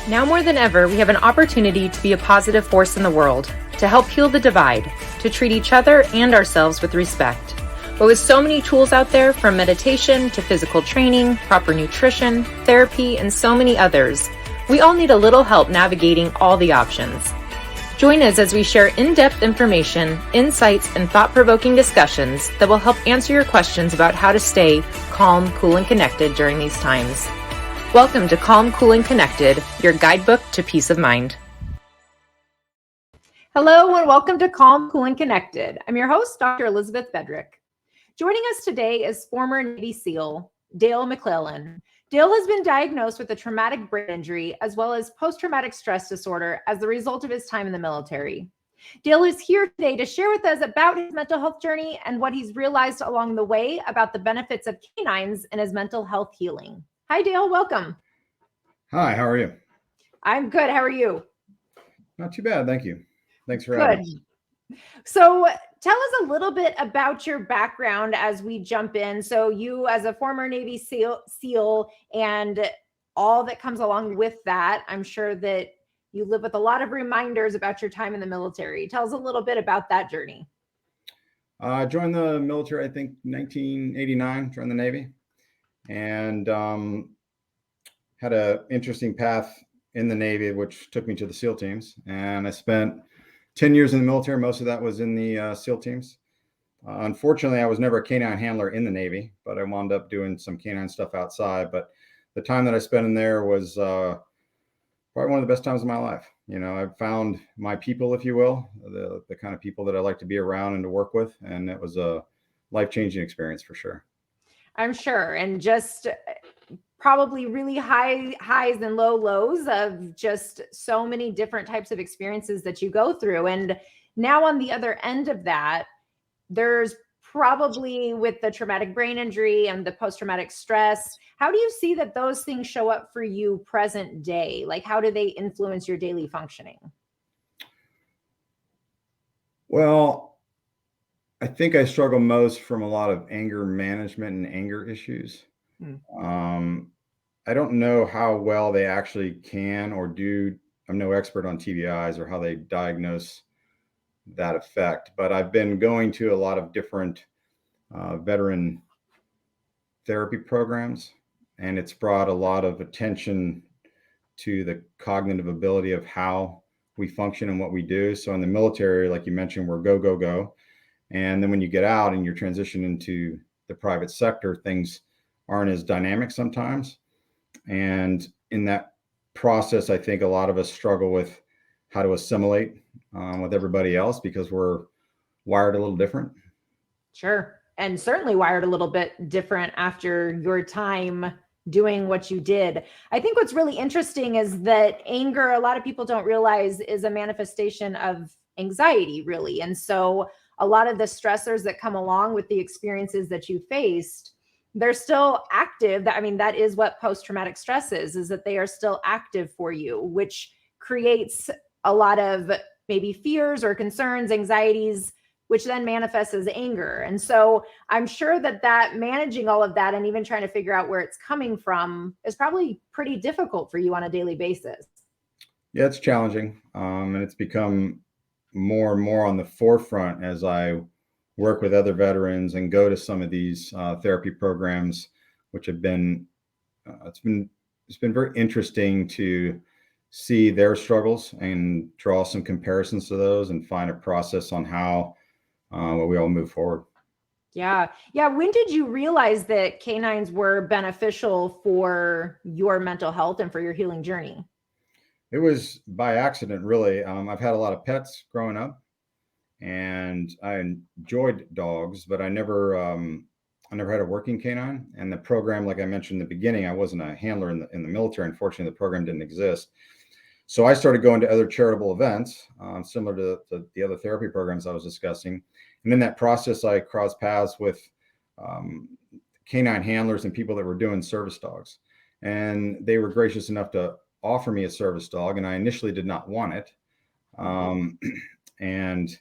Now more than ever, we have an opportunity to be a positive force in the world, to help heal the divide, to treat each other and ourselves with respect. But with so many tools out there, from meditation to physical training, proper nutrition, therapy, and so many others, we all need a little help navigating all the options. Join us as we share in-depth information, insights, and thought-provoking discussions that will help answer your questions about how to stay calm, cool, and connected during these times. Welcome to Calm, Cool, and Connected, your guidebook to peace of mind. Hello, and welcome to Calm, Cool, and Connected. I'm your host, Dr. Elizabeth Fedrick. Joining us today is former Navy SEAL, Dale McLellan. Dale has been diagnosed with a traumatic brain injury as well as post-traumatic stress disorder as the result of his time in the military. Dale is here today to share with us about his mental health journey and what he's realized along the way about the benefits of K9’s in his mental health healing. Hi, Dale. Welcome. Hi, how are you? I'm good. How are you? Not too bad. Thank you. Thanks for having me. So tell us a little bit about your background as we jump in. So you, as a former Navy SEAL and all that comes along with that, I'm sure that you live with a lot of reminders about your time in the military. Tell us a little bit about that journey. I joined the military, I think, 1989, joined the Navy, and had an interesting path in the Navy, which took me to the SEAL teams. And I spent 10 years in the military. Most of that was in the SEAL teams. Unfortunately, I was never a K9 handler in the Navy, but I wound up doing some K9 stuff outside. But the time that I spent in there was probably one of the best times of my life. You know, I found my people, if you will, the kind of people that I like to be around and to work with. And it was a life-changing experience for sure. I'm sure. And just probably really high highs and low lows of just so many different types of experiences that you go through. And now on the other end of that, there's probably, with the traumatic brain injury and the post-traumatic stress, how do you see that those things show up for you present day? Like, how do they influence your daily functioning? Well, I think I struggle most from a lot of anger management and anger issues. I don't know how well they actually can or do. I'm no expert on TBIs or how they diagnose that effect, but I've been going to a lot of different veteran therapy programs, and it's brought a lot of attention to the cognitive ability of how we function and what we do. So in the military, like you mentioned, we're go, go, go. And then when you get out and you're transitioned into the private sector, things aren't as dynamic sometimes. And in that process, I think a lot of us struggle with how to assimilate with everybody else because we're wired a little different. Sure. And certainly wired a little bit different after your time doing what you did. I think what's really interesting is that anger, a lot of people don't realize, is a manifestation of anxiety, really. And so a lot of the stressors that come along with the experiences that you faced, they're still active. I mean, that is what post-traumatic stress is that they are still active for you, which creates a lot of maybe fears or concerns, anxieties, which then manifests as anger. And so I'm sure that managing all of that and even trying to figure out where it's coming from is probably pretty difficult for you on a daily basis. Yeah, it's challenging. And it's become more and more on the forefront as I work with other veterans and go to some of these therapy programs, which have been, it's been very interesting to see their struggles and draw some comparisons to those and find a process on how we all move forward. Yeah. When did you realize that K9s were beneficial for your mental health and for your healing journey? It was by accident, really. I've had a lot of pets growing up, and I enjoyed dogs, but I never had a working K9. And the program, like I mentioned in the beginning, I wasn't a handler in the military. Unfortunately, the program didn't exist. So I started going to other charitable events, similar to the other therapy programs I was discussing. And in that process, I crossed paths with K9 handlers and people that were doing service dogs. And they were gracious enough to offer me a service dog. And I initially did not want it. And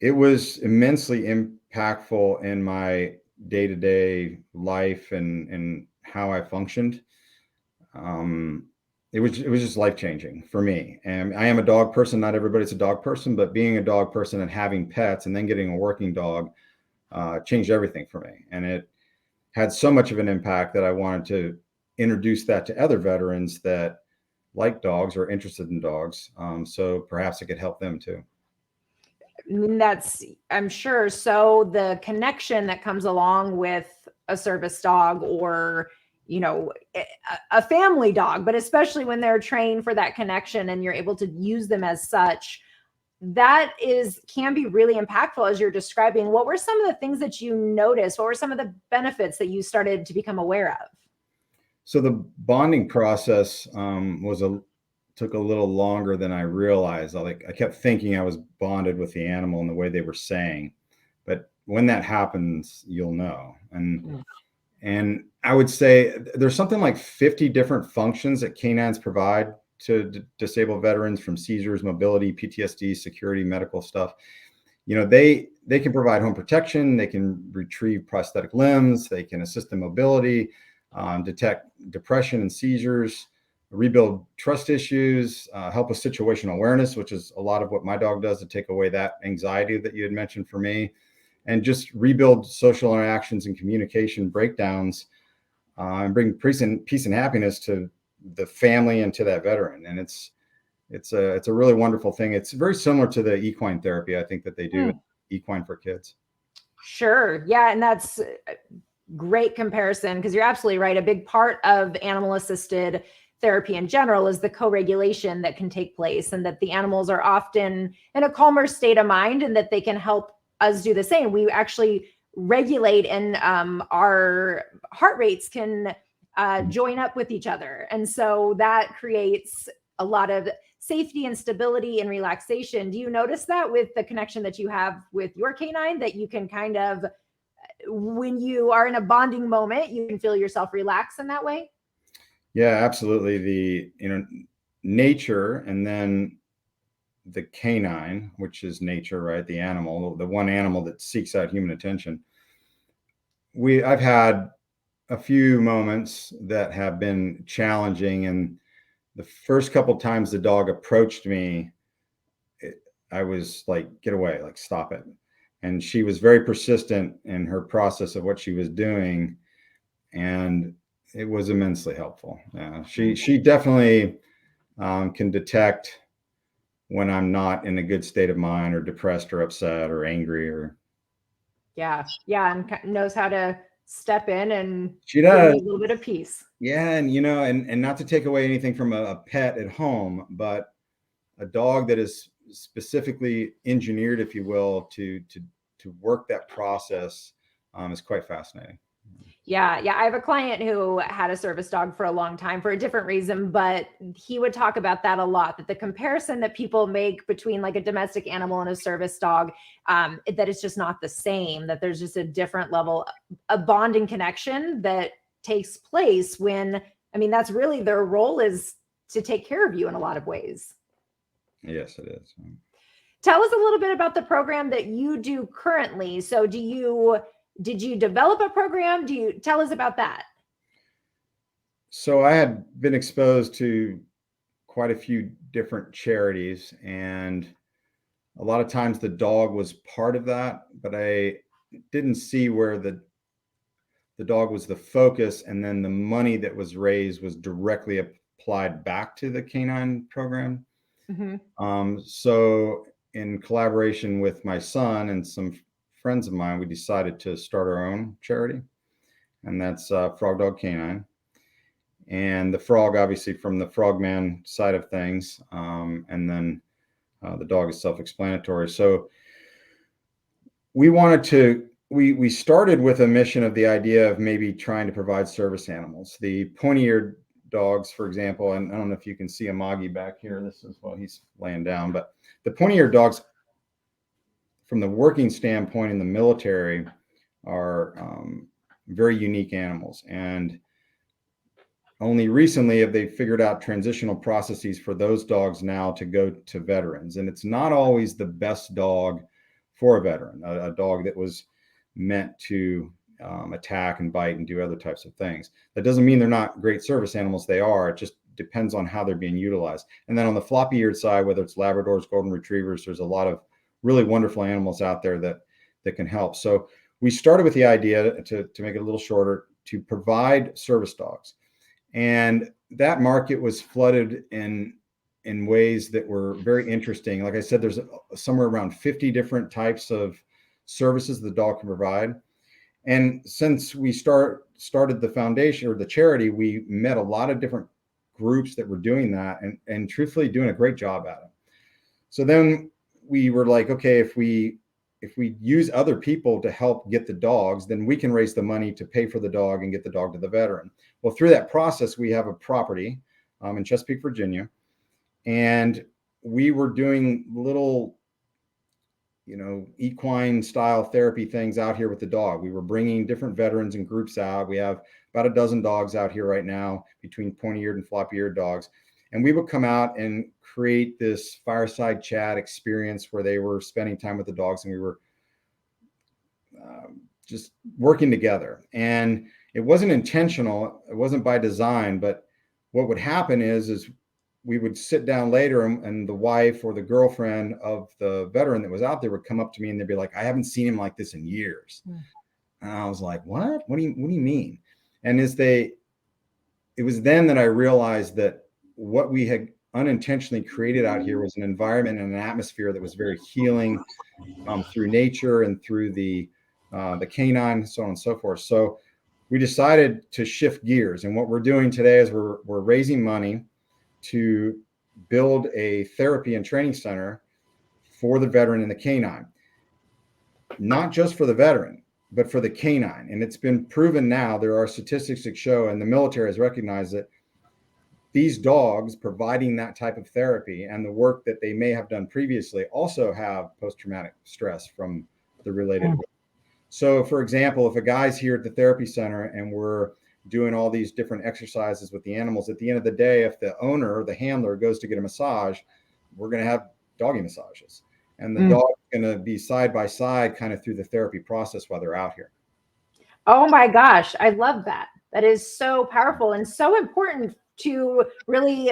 it was immensely impactful in my day-to-day life and how I functioned. it was just life changing for me. And I am a dog person. Not everybody's a dog person, but being a dog person and having pets and then getting a working dog changed everything for me. And it had so much of an impact that I wanted to introduce that to other veterans that like dogs or interested in dogs. So perhaps it could help them too. That's, I'm sure. So the connection that comes along with a service dog or, you know, a family dog, but especially when they're trained for that connection and you're able to use them as such, that can be really impactful as you're describing. What were some of the things that you noticed? What were some of the benefits that you started to become aware of? So the bonding process took a little longer than I realized. I kept thinking I was bonded with the animal in the way they were saying, but when that happens, you'll know. And I would say there's something like 50 different functions that canines provide to disabled veterans, from seizures, mobility, PTSD, security, medical stuff. You know, they can provide home protection, they can retrieve prosthetic limbs, they can assist in mobility, detect depression and seizures, rebuild trust issues, help with situational awareness, which is a lot of what my dog does to take away that anxiety that you had mentioned for me, and just rebuild social interactions and communication breakdowns, and bring peace and happiness to the family and to that veteran. And it's a really wonderful thing. It's very similar to the equine therapy, I think, that they do equine for kids. Sure. Yeah. And that's a great comparison, because you're absolutely right. A big part of animal assisted therapy in general is the co-regulation that can take place, and that the animals are often in a calmer state of mind and that they can help us do the same. We actually regulate, and our heart rates can join up with each other. And so that creates a lot of safety and stability and relaxation. Do you notice that with the connection that you have with your canine, that you can kind of, when you are in a bonding moment, you can feel yourself relax in that way? Yeah, absolutely. The, nature, and then the canine, which is nature, right? The animal, the one animal that seeks out human attention. I've had a few moments that have been challenging, and the first couple times the dog approached me, I was like, get away, like, stop it. And she was very persistent in her process of what she was doing. And it was immensely helpful. Yeah, she definitely can detect when I'm not in a good state of mind, or depressed, or upset, or angry, or. Yeah. Yeah. And knows how to step in and She give you does. a little bit of peace. Yeah, and and not to take away anything from a pet at home, but a dog that is specifically engineered, if you will, to work that process is quite fascinating. Yeah, yeah. I have a client who had a service dog for a long time for a different reason, but he would talk about that a lot, that the comparison that people make between like a domestic animal and a service dog, that it's just not the same, that there's just a different level, a bonding connection that takes place when, I mean, that's really their role, is to take care of you in a lot of ways. Yes, it is. Tell us a little bit about the program that you do currently. So did you develop a program? Do you tell us about that? So I had been exposed to quite a few different charities, and a lot of times the dog was part of that, but I didn't see where the dog was the focus, and then the money that was raised was directly applied back to the canine program. So in collaboration with my son and some friends of mine, we decided to start our own charity, and that's FrogDog Canine. And the frog, obviously, from the frogman side of things, and then the dog is self-explanatory. So we started with a mission of the idea of maybe trying to provide service animals. The pointy-eared dogs, for example, and I don't know if you can see Amagi back here. This is, well, he's laying down, but the pointy-eared dogs, from the working standpoint in the military, are very unique animals. And only recently have they figured out transitional processes for those dogs now to go to veterans. And it's not always the best dog for a veteran, a dog that was meant to attack and bite and do other types of things. That doesn't mean they're not great service animals. They are. It just depends on how they're being utilized. And then on the floppy-eared side, whether it's Labradors, Golden Retrievers, there's a lot of really wonderful animals out there that can help. So we started with the idea, to make it a little shorter, to provide service dogs. And that market was flooded in ways that were very interesting. Like I said, there's somewhere around 50 different types of services the dog can provide. And since we started the foundation or the charity, we met a lot of different groups that were doing that and truthfully doing a great job at it. So then we were like, okay, if we use other people to help get the dogs, then we can raise the money to pay for the dog and get the dog to the veteran. Well, through that process, we have a property in Chesapeake, Virginia, and we were doing little, equine style therapy things out here with the dog. We were bringing different veterans and groups out. We have about a dozen dogs out here right now, between pointy-eared and floppy-eared dogs. And we would come out and create this fireside chat experience where they were spending time with the dogs, and we were just working together. And it wasn't intentional, it wasn't by design, but what would happen is we would sit down later, and the wife or the girlfriend of the veteran that was out there would come up to me and they'd be like, I haven't seen him like this in years. And I was like, what do you mean? And it was then that I realized that what we had unintentionally created out here was an environment and an atmosphere that was very healing through nature and through the canine, so on and so forth. So we decided to shift gears. And what we're doing today is we're raising money to build a therapy and training center for the veteran and the canine. Not just for the veteran, but for the canine. And it's been proven now, there are statistics that show, and the military has recognized that these dogs providing that type of therapy and the work that they may have done previously also have post-traumatic stress from the related work. So for example, if a guy's here at the therapy center and we're doing all these different exercises with the animals, at the end of the day, if the owner or the handler goes to get a massage, we're going to have doggy massages. And the dog is going to be side by side kind of through the therapy process while they're out here. Oh my gosh, I love that. That is so powerful and so important to really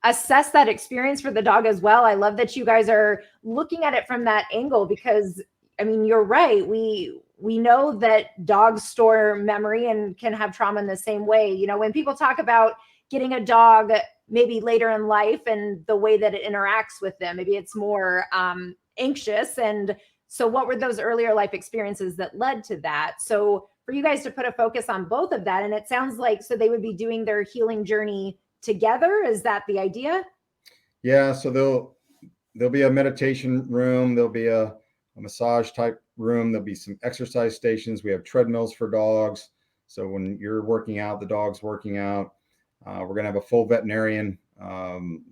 assess that experience for the dog as well. I love that you guys are looking at it from that angle, because I mean, you're right. We know that dogs store memory and can have trauma in the same way. When people talk about getting a dog maybe later in life and the way that it interacts with them, maybe it's more anxious. And so what were those earlier life experiences that led to that? So for you guys to put a focus on both of that, and it sounds like, so they would be doing their healing journey together. Is that the idea? Yeah. So there'll be a meditation room. There'll be a massage type room. There'll be some exercise stations. We have treadmills for dogs. So when you're working out, the dog's working out. We're going to have a full veterinarian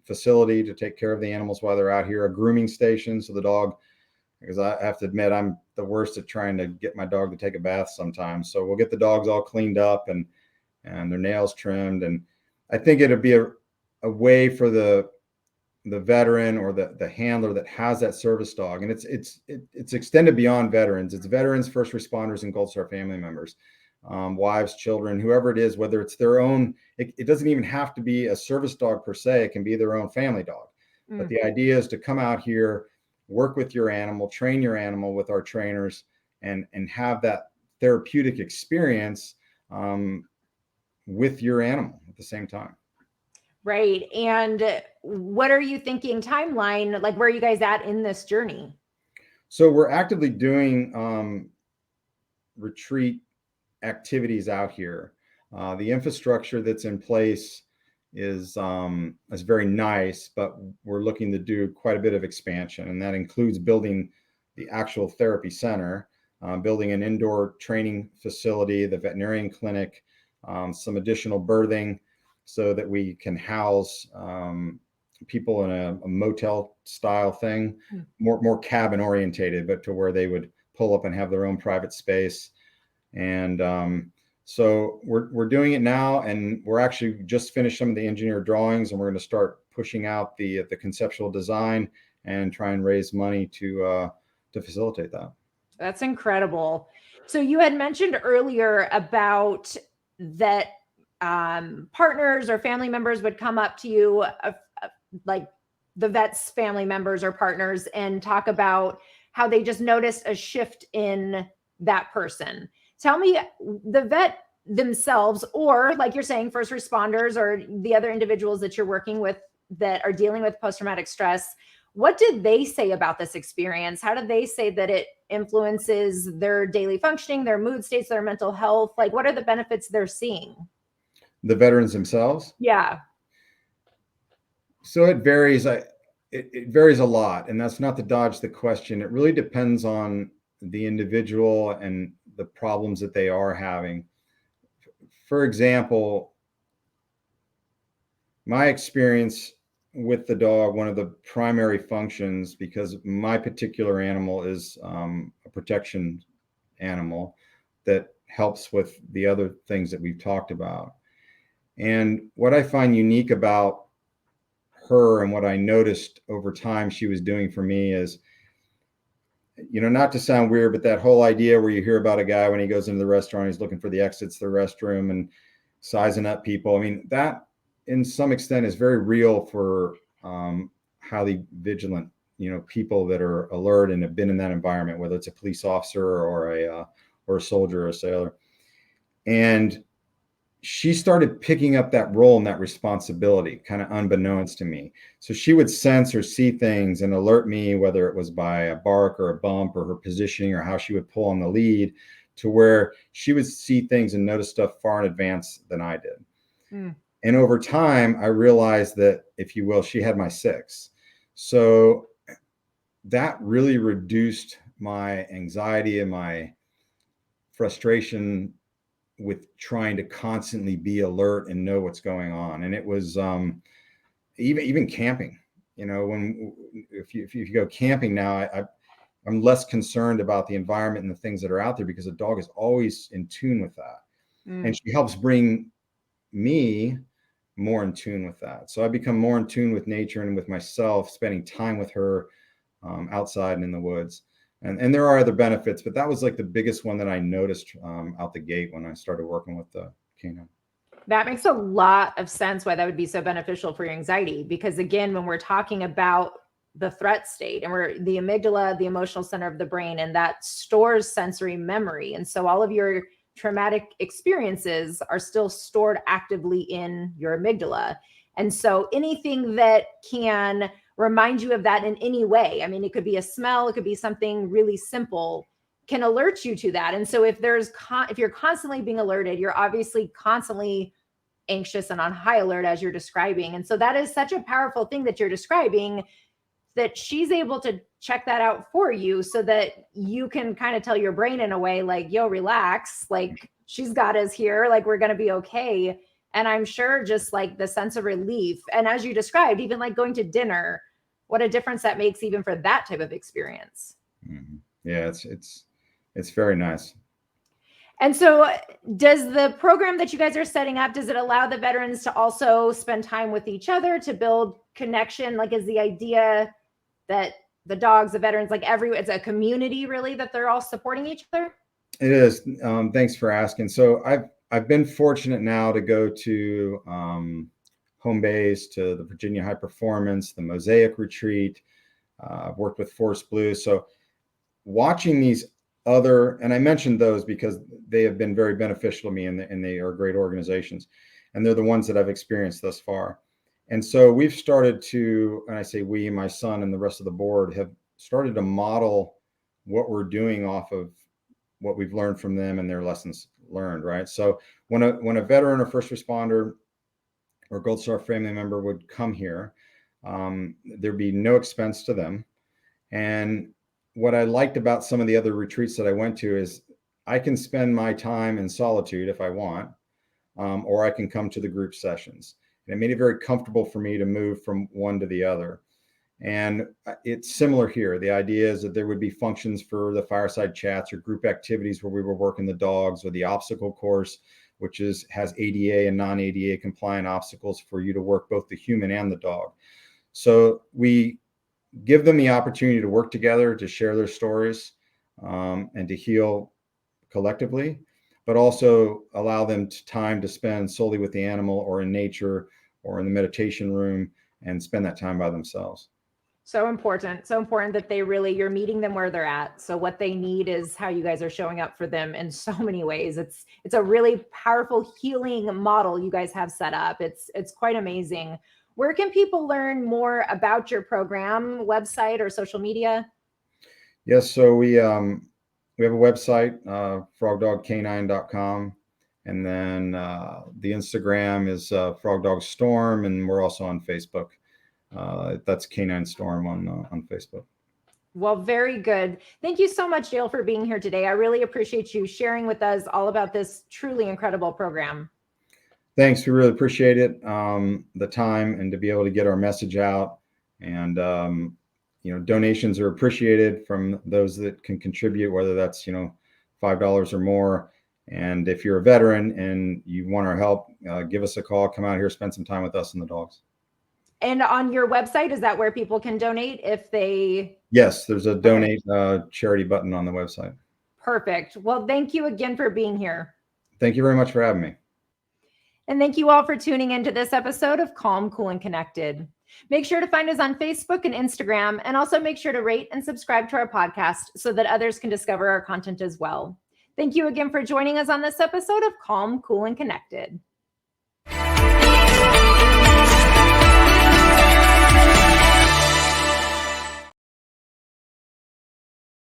facility to take care of the animals while they're out here, a grooming station. So the dog, because I have to admit, I'm the worst at trying to get my dog to take a bath sometimes. So we'll get the dogs all cleaned up and their nails trimmed. And I think it'll be a way for the veteran or the handler that has that service dog. And it's extended beyond veterans. It's veterans, first responders, and Gold Star family members, wives, children, whoever it is, whether it's their own, it doesn't even have to be a service dog per se. It can be their own family dog. But the idea is to come out here, work with your animal, train your animal with our trainers, and have that therapeutic experience with your animal at the same time. Right. And what are you thinking timeline? Like, where are you guys at in this journey? So we're actively doing retreat activities out here. The infrastructure that's in place is very nice, but we're looking to do quite a bit of expansion, and that includes building the actual therapy center, building an indoor training facility, the veterinarian clinic, some additional berthing, so that we can house people in a motel style thing, more cabin orientated, but to where they would pull up and have their own private space. And so we're doing it now, and we're actually just finished some of the engineer drawings, and we're going to start pushing out the conceptual design and try and raise money to facilitate that. That's incredible. So you had mentioned earlier about that partners or family members would come up to you, like the vet's family members or partners, and talk about how they just noticed a shift in that person. Tell me, the vet themselves, or like you're saying, first responders or the other individuals that you're working with that are dealing with post-traumatic stress, what did they say about this experience? How did they say that it influences their daily functioning, their mood states, their mental health? Like, what are the benefits they're seeing? The veterans themselves? Yeah. So it varies. It varies a lot, and that's not to dodge the question. It really depends on the individual and the problems that they are having. For example, my experience with the dog, one of the primary functions, because my particular animal is a protection animal that helps with the other things that we've talked about. And what I find unique about her and what I noticed over time she was doing for me is, not to sound weird, but that whole idea where you hear about a guy when he goes into the restaurant, he's looking for the exits to the restroom and sizing up people. I mean, that in some extent is very real for highly vigilant, people that are alert and have been in that environment, whether it's a police officer or a soldier or a sailor. And she started picking up that role and that responsibility kind of unbeknownst to me. So she would sense or see things and alert me, whether it was by a bark or a bump or her positioning or how she would pull on the lead, to where she would see things and notice stuff far in advance than I did. And over time, I realized that, if you will, she had my six. So that really reduced my anxiety and my frustration with trying to constantly be alert and know what's going on. And it was even camping, if you go camping now, I'm less concerned about the environment and the things that are out there, because the dog is always in tune with that. And she helps bring me more in tune with that. So I become more in tune with nature and with myself, spending time with her outside and in the woods. And there are other benefits, but that was like the biggest one that I noticed out the gate when I started working with the K9. That makes a lot of sense why that would be so beneficial for your anxiety. Because again, when we're talking about the threat state, and we're the amygdala, the emotional center of the brain, and that stores sensory memory. And so all of your traumatic experiences are still stored actively in your amygdala. And so anything that can remind you of that in any way, I mean, it could be a smell, it could be something really simple, can alert you to that. And so if you're constantly being alerted, you're obviously constantly anxious and on high alert, as you're describing. And so that is such a powerful thing that you're describing, that she's able to check that out for you, so that you can kind of tell your brain in a way like, yo, relax, like she's got us here, like we're going to be okay. And I'm sure just like the sense of relief, and as you described, even like going to dinner, what a difference that makes even for that type of experience. Yeah, it's very nice. And so does the program that you guys are setting up, does it allow the veterans to also spend time with each other to build connection? Like, is the idea that the dogs, the veterans, like it's a community really, that they're all supporting each other? It is. Thanks for asking. So I've been fortunate now to go to home base, to the Virginia High Performance, the Mosaic Retreat. I've worked with Forest Blue. So watching these and I mentioned those because they have been very beneficial to me, and they are great organizations, and they're the ones that I've experienced thus far. And so we've started to, and I say we, my son and the rest of the board, have started to model what we're doing off of what we've learned from them and their lessons learned, right? So when a veteran or first responder or Gold Star family member would come here, there'd be no expense to them. And what I liked about some of the other retreats that I went to is I can spend my time in solitude if I want, or I can come to the group sessions. And it made it very comfortable for me to move from one to the other. And it's similar here. The idea is that there would be functions for the fireside chats or group activities where we were working the dogs, or the obstacle course, which has ADA and non-ADA compliant obstacles for you to work both the human and the dog. So we give them the opportunity to work together, to share their stories, and to heal collectively. but also allow them time to spend solely with the animal or in nature or in the meditation room and spend that time by themselves. So important. So important that you're meeting them where they're at. So what they need is how you guys are showing up for them in so many ways. It's a really powerful healing model you guys have set up. It's quite amazing. Where can people learn more about your program, website, or social media? Yes, so we have a website, frogdogk9.com, and then the Instagram is FrogDog Storm, and we're also on Facebook. That's K9 Storm on Facebook. Well, very good. Thank you so much, Dale, for being here today. I really appreciate you sharing with us all about this truly incredible program. Thanks. We really appreciate it, the time, and to be able to get our message out. And donations are appreciated from those that can contribute, whether that's $5 or more. And if you're a veteran and you want our help, give us a call. Come out here, spend some time with us and the dogs. And on your website, is that where people can donate if they? Yes, there's a donate charity button on the website. Perfect. Well, thank you again for being here. Thank you very much for having me. And thank you all for tuning into this episode of Calm, Cool, and Connected. Make sure to find us on Facebook and Instagram, and also make sure to rate and subscribe to our podcast so that others can discover our content as well. Thank you again for joining us on this episode of Calm, Cool, and Connected.